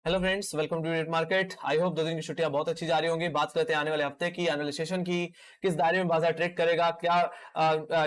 Hello friends, welcome to net market. I hope 2 दिन की छुट्टियां बहुत अच्छी जा रही होंगी। बात करते हैं आने वाले हफ्ते की, आने वाले सेशन की, किस दायरे में बाजार ट्रेड करेगा, क्या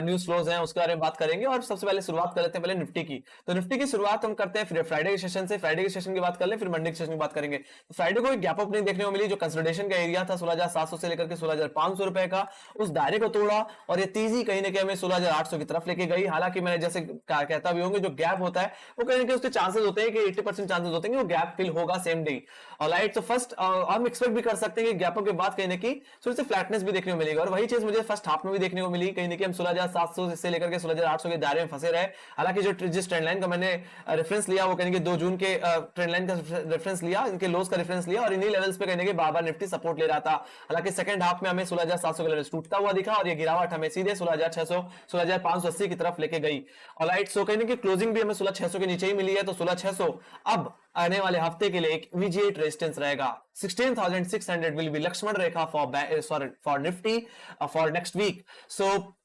न्यूज फ्लोज हैं उसके बारे में बात करेंगे। और सबसे पहले शुरुआत कर लेते हैं पहले निफ्टी की। तो निफ्टी की शुरुआत हम करते हैं फिर फ्राइडे के सेशन से। फ्राइडे के सेशन की बात कर ले, फिर मंडे के सेशन की बात करेंगे। तो फ्राइडे को एक गैप ओपनिंग देखने को मिली, जो कंसोलिडेशन का एरिया था 16,700 से लेकर के 16,500 रुपए का, उस दायरे को तोड़ा और ये तेजी कहीं ना कहीं हमें 16,800 की तरफ लेके गई। हालांकि मैंने जैसे कहता भी होंगे, जो गैप होता है वो कहीं ना कहीं उसके चांसेस होते हैं कि 80% चांसेस होते हैं कि वो गैप फिल होगा सेम डे। ऑलराइट, तो फर्स्ट हम एक्सपेक्ट भी कर सकते हैं कि गैपों के बाद कहीं ना कहीं थोड़ी सी फ्लैटनेस भी देखने को मिलेगी। और वही चीज मुझे फर्स्ट हाफ में भी देखने को मिली, कहीं ना कहीं हम 16,700 से लेकर के 16,800 के दायरे में फंसे रहे। हालांकि जिस ट्रेंड लाइन का मैंने रेफरेंस लिया वो कहीं 2 जून के ट्रेंड लाइन का रेफरेंस लिया, इनके लोस का रेफरेंस लिया और इन्हीं लेवल्स पे कहीं ना बार बार निफ्टी सपोर्ट ले रहा था। हालांकि सेकंड हाफ में हमें 16,700 का लेवल टूटता हुआ दिखा और ये गिरावट हमें सीधे 16,600 16,580 की तरफ लेके गई। ऑलराइट, सो कहीं ना कहीं क्लोजिंग भी हमें 16,600 के नीचे ही मिली है। तो 16,600 अब आने वाले हफ्ते के लिए एक इमीडिएट रेजिस्टेंस रहेगा। 16,600 will be Lakshman Rekha for Nifty for next week. So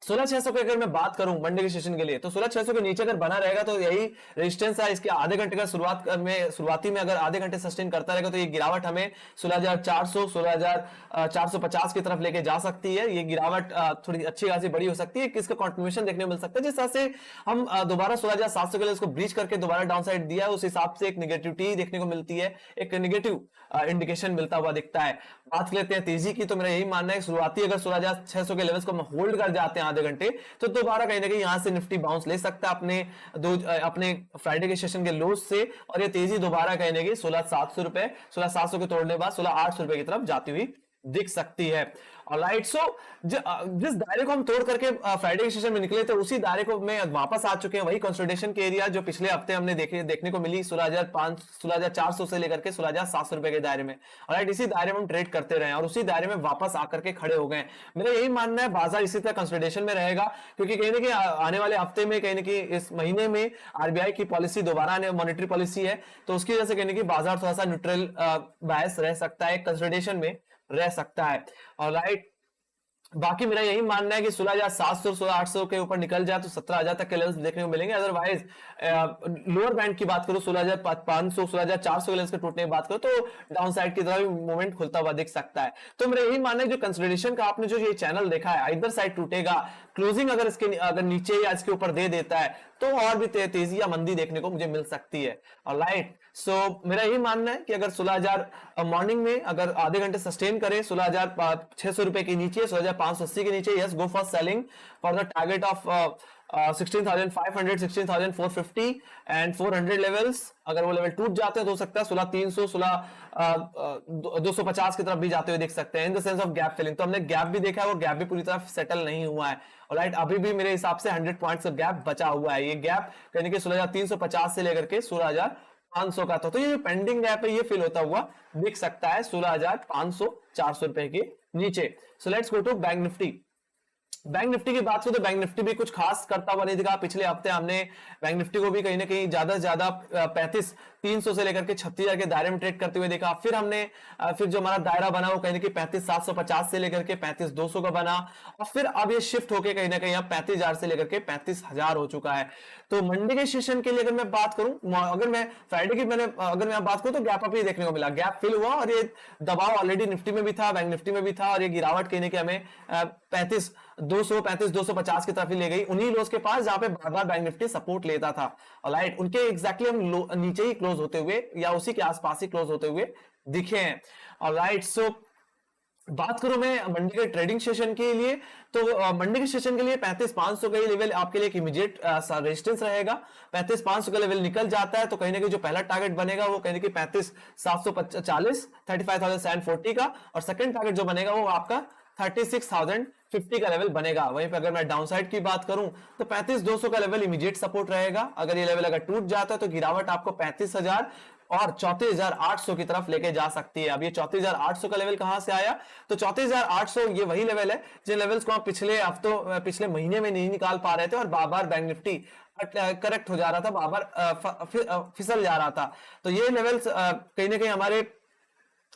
16,600 की अगर मैं बात करूं मंडे के सेशन के लिए, तो 16,600 के नीचे अगर बना रहेगा तो यही रेजिस्टेंस है। इसके आधे घंटे का शुरुआती में अगर आधे घंटे सस्टेन करता रहेगा तो ये गिरावट हमें 16,400 16,450 की तरफ लेके जा सकती है। ये गिरावट थोड़ी अच्छी खासी बड़ी हो सकती है, इसका कंटिन्यूएशन देखने को मिल सकता है। जिस तरह से हम दोबारा 16,700 के लिए इसको ब्रीच करके दोबारा डाउन साइड दिया है, उस हिसाब से एक नेगेटिविटी देखने को मिलती है, एक नेगेटिव इंडिकेशन मिलता हुआ दिखता है। बात कर लेते हैं तेजी की, तो मेरा यही मानना है शुरुआती अगर 16,600 के लेवल्स को हम होल्ड कर जाते हैं आधे घंटे, तो दोबारा कहीं ना कहीं यहां से निफ्टी बाउंस ले सकता है अपने फ्राइडे के सेशन के लोस से। और ये तेजी दोबारा कहीं ना कहीं 16,700 रुपए 16,700 के तोड़ने के बाद 16,800 रुपए की तरफ जाती हुई दिख सकती है। ऑलराइट, सो जिस दायरे को हम तोड़ करके फ्राइडे के सेशन में निकले थे, उसी दायरे को में वापस आ चुके हैं। वही कंसोलिडेशन के एरिया जो पिछले हफ्ते हमने देखने को मिली 16,400 से लेकर के 16,700 रुपए के दायरे में। ऑलराइट, इसी दायरे में हम ट्रेड करते रहे और उसी दायरे में वापस आकर के खड़े हो गए। मेरा यही मानना है बाजार इसी तरह कंसोलिडेशन में रहेगा, क्योंकि कहीं ना कहीं आने वाले हफ्ते में कहीं ना कहीं इस महीने में आरबीआई की पॉलिसी दोबारा आने मॉनेटरी पॉलिसी है, तो उसकी वजह से कहीं ना कहीं बाजार थोड़ा सा न्यूट्रल बायस रह सकता है, कंसोलिडेशन में रह सकता है। ऑलराइट, बाकी मेरा यही मानना है कि 16,700 16,800 के ऊपर निकल जाए तो 17,000 तक के लेवल्स देखने को मिलेंगे। अदरवाइज लोअर बैंड की बात करूं 16,500 16,400 के लेवल्स के टूटने की बात करूं तो डाउन साइड की तरफ मूवमेंट खुलता हुआ दिख सकता है। तो मेरा यही मानना है जो कंसोलिडेशन का आपने जो ये चैनल देखा है, इधर साइड टूटेगा, क्लोजिंग अगर नीचे या इसके ऊपर दे देता है तो और भी तेजी या मंदी देखने को मुझे मिल सकती है। ऑलराइट, सो मेरा यही मानना है कि अगर 16,000 मॉर्निंग में अगर आधे घंटे सस्टेन करे 16,600 रुपए के नीचे 16,580 के नीचे, yes, go for selling for the target of 16,500 16,450 and 400 levels. अगर वो लेवल टूट जाते हैं तो हो सकता है 16,300 250 की तरफ भी जाते हुए देख सकते हैं, in the sense of gap filling. तो हमने गैप भी देखा है, वो गैप भी पूरी तरह सेटल नहीं हुआ है। ऑलराइट, अभी भी मेरे हिसाब से 100 पॉइंट्स का गैप बचा हुआ है। ये गैप कहीं 16,350 से लेकर के 16,500 का था, तो ये जो पेंडिंग गैप है ये फिल होता हुआ दिख सकता है 16,500 400 रुपए के नीचे। So let's go to Bank Nifty. Bank Nifty की बात करें तो बैंक निफ्टी भी कुछ खास करता हुआ नहीं दिखा। पिछले हफ्ते हमने बैंक निफ्टी को भी कहीं ना कहीं ज्यादा से ज्यादा 35,300 से लेकर के 36,000 के दायरे में ट्रेड करते हुए देखा। फिर जो हमारा दायरा बना वो कहीं ना कहीं 35,750 से लेकर के 35,200 का बना, और फिर अब ये शिफ्ट होकर कहीं ना कहीं अब 35,000 से लेकर के 35,000 हो चुका है। तो मंडे के सेशन के लिए अगर मैं बात करूं, अगर मैं फ्राइडे की अगर मैं बात करूं तो गैप अप ही देखने को मिला, गैप फिल हुआ और ये दबाव ऑलरेडी निफ्टी में भी था, बैंक निफ्टी में भी था, और ये गिरावट कहने के हमें 35,250 की तरफ ही ले गई, उन्हीं लोस के पास जहां पे बार बार बैंक निफ्टी सपोर्ट लेता था। ऑलराइट, उनके एग्जैक्टली हम नीचे ही क्लोज होते हुए या उसी के आसपास ही क्लोज होते हुए दिखे हैं। ऑलराइट, सो बात करूं मैं मंडे के ट्रेडिंग सेशन के लिए, तो मंडे के सेशन के लिए 35,500 का लेवल आपके लिए एक इमीडिएट रेजिस्टेंस रहेगा। 35,500 का लेवल निकल जाता है तो कहीं ना कहीं जो पहला टारगेट बनेगा वो कहीं ना कहीं 35,740 35,740 का, और सेकंड टारगेट जो बनेगा वो आपका 36,050 का लेवल बनेगा। वहीं पे अगर मैं डाउनसाइड की बात करूं तो 35,200 का लेवल इमीडिएट सपोर्ट रहेगा। अगर ये लेवल अगर टूट जाता है तो गिरावट आपको 35,000 और 34,800 की तरफ लेके जा सकती है। अब ये 34,800 का लेवल कहां से आया, तो 34,800 ये वही लेवल है जिन लेवल्स को आप पिछले महीने में नहीं निकाल पा रहे थे और बार बार बैंक निफ्टी करेक्ट हो जा रहा था, बार बार फिसल जा रहा था। तो ये लेवल्स कहीं ना कहीं हमारे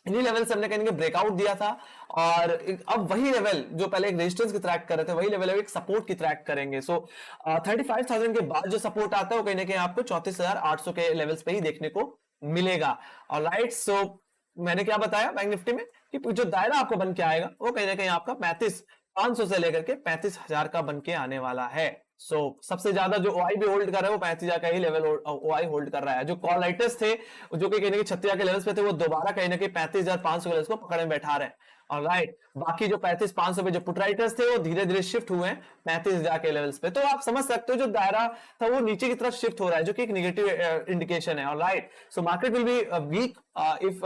इन्हीं लेवल से हमने कहीं ब्रेकआउट दिया था, और अब वही लेवल जो पहले एक रेजिस्टेंस की ट्रैक कर रहे थे वही लेवल एक सपोर्ट की ट्रैक करेंगे। सो 35,000 के बाद जो सपोर्ट आता है वो कहीं ना कहीं आपको 34,800 के लेवल्स पे ही देखने को मिलेगा। ऑलराइट, सो मैंने क्या बताया बैंक निफ्टी में कि जो दायरा आपको बन के आएगा वो कहीं ना कहीं आपका 35,500 से लेकर के 35,000 का बन के आने वाला है। सबसे ज्यादा जो ओआई भी होल्ड कर रहा है वो 35,000 का ही लेवल ओआई होल्ड कर रहा है। जो कॉल राइटर्स थे जो कि कहीं ना कहीं 36,000 के लेवल्स पे थे, वो दोबारा कहीं ना कहीं 35,500 के लेवल्स को पकड़ में बैठा रहे हैं। ऑलराइट, बाकी जो 35,500 पे जो पुट राइटर्स थे वो धीरे धीरे शिफ्ट हुए हैं 35,000 के लेवल्स पे। तो आप समझ सकते हो जो दायरा था वो नीचे की तरफ शिफ्ट हो रहा है, जो कि एक नेगेटिव इंडिकेशन है। Alright, so market will be weak if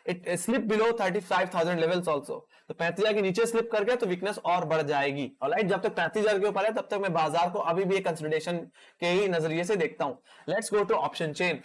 it slip below 35,000 levels also. तो 35,000 के नीचे स्लिप कर गया तो वीकनेस और बढ़ जाएगी। ऑलराइट, जब तक 35,000 के ऊपर है तब तक मैं बाजार को अभी भी एक कंसोलिडेशन के ही नजरिए से देखता हूं। Let's go to option chain.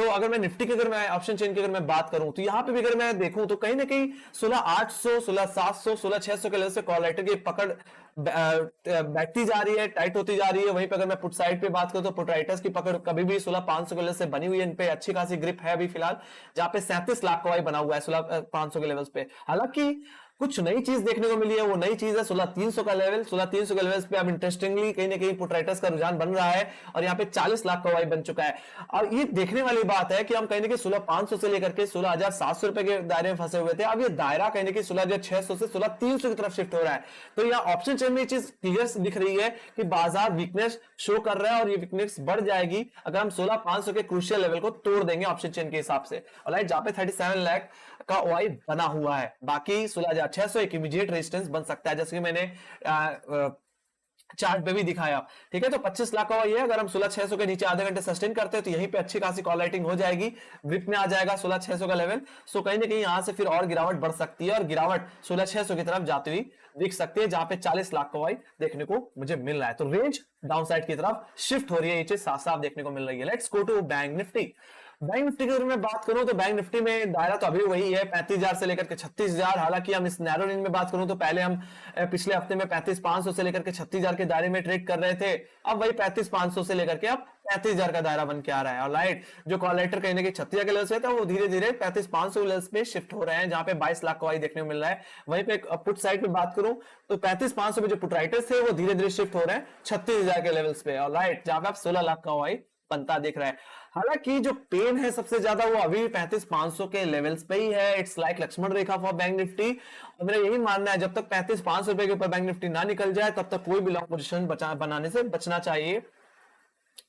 अगर मैं निफ्टी की, अगर मैं ऑप्शन चेन की अगर मैं बात करूं तो यहां पे भी अगर मैं देखूं तो कहीं ना कहीं 16,800, 16,700, 16,600 के लेवल से कॉल राइटर की पकड़ बैठती जा रही है, टाइट होती जा रही है। वहीं पे अगर मैं पुट साइड पे बात करूं तो पुट राइटर्स की पकड़ कभी भी 16,500 के लेवल से बनी हुई है, इन पे अच्छी खासी ग्रिप है अभी फिलहाल, जहां पे 37 लाख का बना हुआ है 16,500 के लेवल्स पे। हालांकि कुछ नई चीज देखने को मिली है, वो नई चीज है 16,300 का लेवल। 16,300 के लेवल्स पे अब इंटरेस्टिंगली कहीं ना कहीं पुट राइटर्स का रुझान बन रहा है और यहाँ पे 40 लाख का बन चुका है। और ये देखने वाली बात है कि हम कहीं ना कहीं 16,500 से लेकर के 16,700 रुपए के दायरे में फंसे हुए थे, अब ये दायरा कहीं ना कहीं 16,600 से 16,300 की तरफ शिफ्ट हो रहा है। तो यहाँ ऑप्शन चेन में ये चीज क्लियर दिख रही है कि बाजार वीकनेस शो कर रहा है और ये वीकनेस बढ़ जाएगी अगर हम 16,500 के क्रूशियल लेवल को तोड़ देंगे ऑप्शन चेन के हिसाब से। ऑलराइट, जहां पे 37 लाख का ओआई बना हुआ है, बाकी 16,600 एक इमीडिएट रेजिस्टेंस बन सकता है, जैसे कि मैंने चार्ट पे भी दिखाया। ठीक है, तो 25 लाख का ओआई है, अगर हम 16,600 के नीचे आधे घंटे सस्टेन करते हैं तो यहीं पे अच्छी खासी कॉल राइटिंग हो जाएगी, ग्रिप में आ जाएगा 16,600 का लेवल। कहीं ना कहीं यहां से फिर और गिरावट बढ़ सकती है और गिरावट 16,600 की तरफ जाती हुई दिख सकती है, जहां पे 40 लाख का ओआई देखने को मुझे मिल रहा है। तो रेंज डाउनसाइड की तरफ शिफ्ट हो रही है, ये चीज साफ साफ देखने को मिल रही है। Let's go to Bank Nifty. Bank Nifty की अगर मैं बात करूं तो बैंक निफ्टी में दायरा तो अभी वही है 35,000 से लेकर के 36,000। हालांकि हम इस नैरो रेंज में बात करूं तो पहले हम पिछले हफ्ते में 35,500 से लेकर के 36,000 के दायरे में ट्रेड कर रहे थे, अब वही 35,500 से लेकर के अब 35,000 का दायरा बन के आ रहा है। ऑलराइट, जो कॉलेटर कहीं ना कहीं 36,000 के लेवल से था वो धीरे धीरे 35,500 लेवल्स पे शिफ्ट हो रहे हैं, जहां पे 22 लाख का देखने को मिल रहा है। वहीं पे पुट साइड पे बात करूं तो 35,500 पे जो पुट राइटर्स थे वो धीरे धीरे शिफ्ट हो रहे हैं 36,000 के लेवल्स पे। ऑलराइट, जहां पे आप 16 लाख का बनता दिख रहा है। हालांकि जो पेन है सबसे ज्यादा वो अभी 35,500 के लेवल्स पे ही है। It's like Lakshman Rekha for Bank Nifty. और मेरा यही मानना है जब तक 35,500 रुपए के ऊपर बैंक निफ्टी ना निकल जाए तब तक कोई भी लॉन्ग पोजीशन बनाने से बचना चाहिए।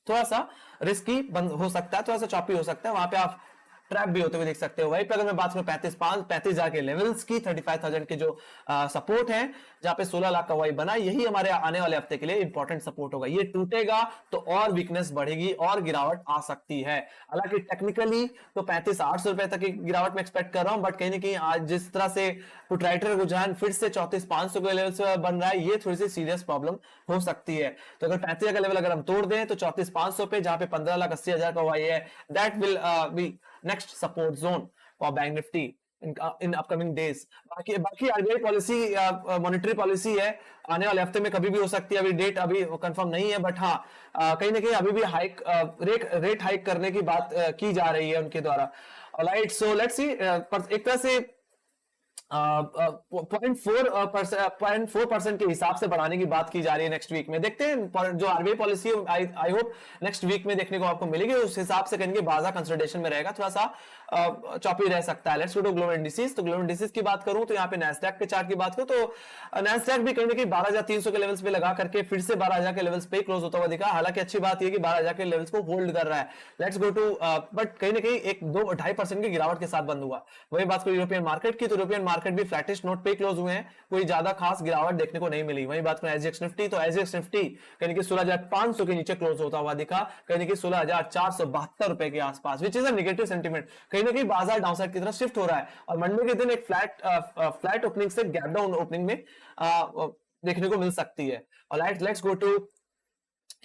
थोड़ा सा रिस्की हो सकता है, थोड़ा सा चॉपी हो सकता है, वहां पे आप ट्रैप भी होते हुए देख सकते हो। वहीं पे अगर मैं बात करूं 35,000 के लेवल्स की, 35,000 के जो सपोर्ट है जहां पे 16 लाख का बना, यही हमारे आने वाले हफ्ते के लिए इंपॉर्टेंट सपोर्ट होगा। ये टूटेगा तो और वीकनेस बढ़ेगी और गिरावट आ सकती है। हालांकि टेक्निकली तो 35,800 रुपए तक की गिरावट में एक्सपेक्ट कर रहा हूं, बट कहीं ना कहीं आज जिस तरह से पुट राइटर रुझान फिर से 34,500 के लेवल से बन रहा है, ये थोड़ी सी सीरियस प्रॉब्लम हो सकती है। तो अगर 35,000 का लेवल अगर हम तोड़ दें तो 34,500 पे, जहां पे 15,80,000 का है, that will be next support zone for Bank Nifty in upcoming days. बाकी आरबीआई पॉलिसी, मॉनेटरी पॉलिसी है, आने वाले हफ्ते में कभी भी हो सकती है, अभी डेट अभी कंफर्म नहीं है, बट हाँ कहीं ना कहीं अभी भी हाइक रेट हाइक करने की बात की जा रही है उनके द्वारा। ऑलराइट, सो लेट्स सी, एक तरह से 0.4% के हिसाब से बढ़ाने की बात की जा रही है नेक्स्ट वीक में। देखते हैं जो RBI policy I hope next week में देखने को आपको मिलेगी, उस हिसाब से कहेंगे बाजार कंसोलिडेशन में रहेगा, थोड़ा सा चॉपी रह सकता है। Let's go to global indices. तो ग्लोबल इंडिसेस की बात करूं तो यहाँ पे नैस्डैक के चार्ट की बात करूं तो नैस्डैक भी कहीं ना कहीं 12,300 के लेवल्स पे लगा करके फिर से 12,000 के लेवल्स पे क्लोज होता हुआ दिखा। हालांकि अच्छी बात यह कि 12,000 के लेवल्स को होल्ड कर रहा है। लेट्स गो टू बट कहीं ना कहीं 2-2.5% की गिरावट के साथ बंद हुआ। वही बात करूं यूरोपियन मार्केट की, तो यूरोपियन मार्केट भी फ्लैटिश नोट पे क्लोज हुए हैं, कोई ज्यादा खास गिरावट देखने को नहीं मिली। वही बात करें एसजीएक्स निफ्टी, तो एसजीएक्स निफ्टी कहीं कि 16,500 के नीचे क्लोज होता हुआ दिखा, कहीं कि 16,472 रुपए के आसपास, विच इज अ नेगेटिव सेंटीमेंट। कहीं ना कहीं बाजार डाउनसाइड की तरफ शिफ्ट हो रहा है और मंडे के दिन एक फ्लैट ओपनिंग से गैप डाउन ओपनिंग में देखने को मिल सकती है। Alright, let's go to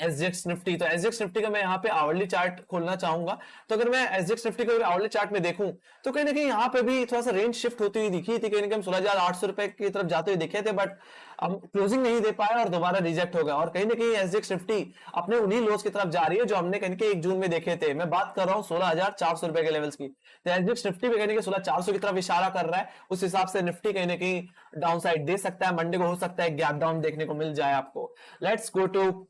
SGX Nifty. तो एसजीएक्स निफ्टी का मैं यहाँ पे आवरली चार्ट खोलना चाहूंगा। तो अगर मैं एसजीएक्स निफ्टी को आवरली चार्ट में देखूं तो कहीं ना कहीं यहाँ पे भी थोड़ा सा रेंज शिफ्ट होती हुई दिखी थी, कहीं ना कहीं 16,800 रुपए की तरफ जाते हुए दिखे थे, बट अब क्लोजिंग नहीं दे पाया और दोबारा रिजेक्ट हो गया। और कहीं ना कहीं एसजीएक्स निफ्टी अपने उन्हीं लोस की तरफ जा रही है जो हमने कहीं 1 जून में देखे थे। मैं बात कर रहा हूँ 16,400 रुपए के लेवल्स की। तो एसजीएक्स निफ्टी भी कहीं 16,400 की तरफ इशारा कर रहा है, उस हिसाब से निफ्टी कहीं ना कहीं डाउन साइड दे सकता है। मंडे को हो सकता है गैप डाउन देखने को मिल जाए आपको। लेट्स गो टू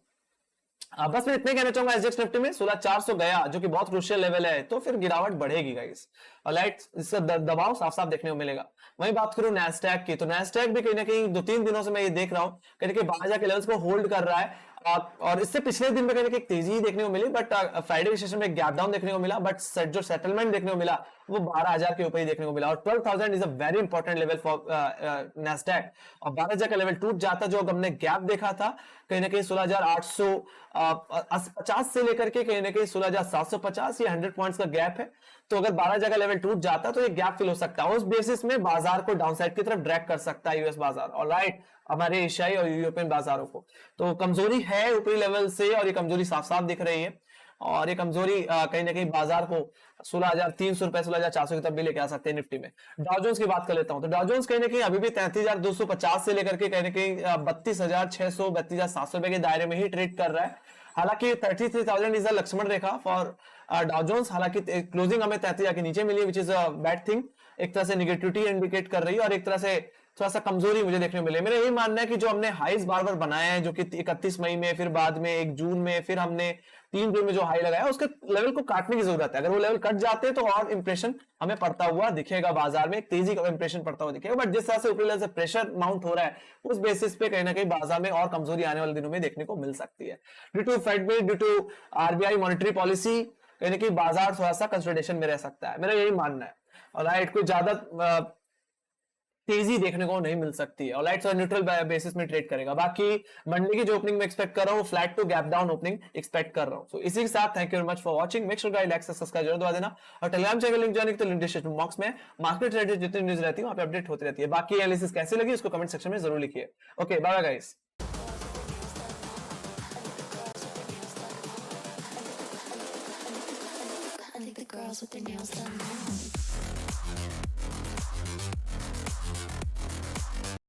बस मैं इतने कहना चाहूंगा एसजीएक्स निफ्टी में 16400 गया जो कि बहुत क्रूशियल लेवल है तो फिर गिरावट बढ़ेगी गाइस। ऑलराइट, इसका दबाव साफ साफ देखने को मिलेगा। वहीं बात करूं नैस्डैक की, तो नैस्डैक भी कहीं ना कहीं 2-3 दिनों से मैं ये देख रहा हूं कहीं ना कहीं 12,000 के लेवल्स को होल्ड कर रहा है। और इससे पिछले दिन में कहीं ना कहीं तेजी देखने को मिली, बट फ्राइडे के सेशन में गैप डाउन देखने को मिला, बट जो सेटलमेंट देखने को मिला वो 12,000 के ऊपर ही देखने को मिला। और 12,000 is a very important level for Nasdaq. और 12,000 का लेवल टूट जाता, जो हमने गैप देखा था कहीं ना कहीं 16,850 से लेकर के कहीं ना कहीं 16,750 या 100 पॉइंट्स का गैप है। तो अगर 12,000 का लेवल टूट जाता तो ये गैप फिल हो सकता है, उस बेसिस में बाजार को डाउनसाइड की तरफ ड्रैग कर सकता है यूएस बाजार। ऑलराइट, हमारे एशियाई और यूरोपियन बाजारों को तो कमजोरी है ऊपरी लेवल से, और ये कमजोरी साफ साफ दिख रही है। और ये कमजोरी कहीं ना कहीं बाजार को 16,300 रुपए 16,400 की तरफ भी लेके आ सकते हैं निफ्टी में। डाउ जोन्स की बात कर लेता हूं, तो डाउ जोन्स कहीं ना कहीं अभी भी 33,250 से लेकर के कहीं ना कहीं 32,600 32,700 रुपए के दायरे में ही ट्रेड कर रहा है। हालांकि 33,000 is a Lakshman Rekha for Dow Jones. हालांकि क्लोजिंग हमें 33,000 के नीचे मिली, which is a bad thing. एक तरह से निगेटिविटी इंडिकेट कर रही है और एक तरह से थोड़ा सा कमजोरी मुझे देखने को मिले। मेरा यही मानना है कि जो हमने हाईज बार बार बनाए हैं, जो कि 31 मई में, फिर बाद में 1 जून में, फिर हमने 3 जून में जो हाई लगाया, उसके लेवल को काटने की जरूरत है। अगर वो लेवल कट जाते हैं तो और इंप्रेशन हमें पड़ता हुआ दिखेगा, बाजार में एक तेजी का इंप्रेशन पड़ता हुआ दिखेगा। बट जिस तरह से ऊपरी लेवल से प्रेशर माउंट हो रहा है, उस बेसिस पे कहीं ना कहीं बाजार में और कमजोरी आने वाले दिनों में देखने को मिल सकती है। ड्यू टू फेड में, due to RBI monetary policy, कहीं ना कहीं बाजार थोड़ा सा कंसोलिडेशन में रह सकता है, मेरा यही मानना है। और राइट, कोई ज्यादा तेजी देखने को नहीं मिल सकती है। और लाइट्स और न्यूट्रल बेसिस में ट्रेड करेगा। बाकी मंडे की जो ओपनिंग में एक्सपेक्ट कर रहा हूँ, flat to gap down opening expect कर रहा हूँ। सो इसी के साथ thank you very much for watching. Make sure guys like subscribe जरूर दबा देना, और टेलीग्राम चैनल लिंक जाने की तो लिंक डिस्क्रिप्शन बॉक्स में मार्केट रिलेटेड जितनी न्यूज रहती है वहां पे अपडेट होती रहती है। बाकी एनालिसिस कैसी लगी उसको कमेंट सेक्शन में जरूर लिखिए। Okay, bye bye guys. I think the girls with their nails done now.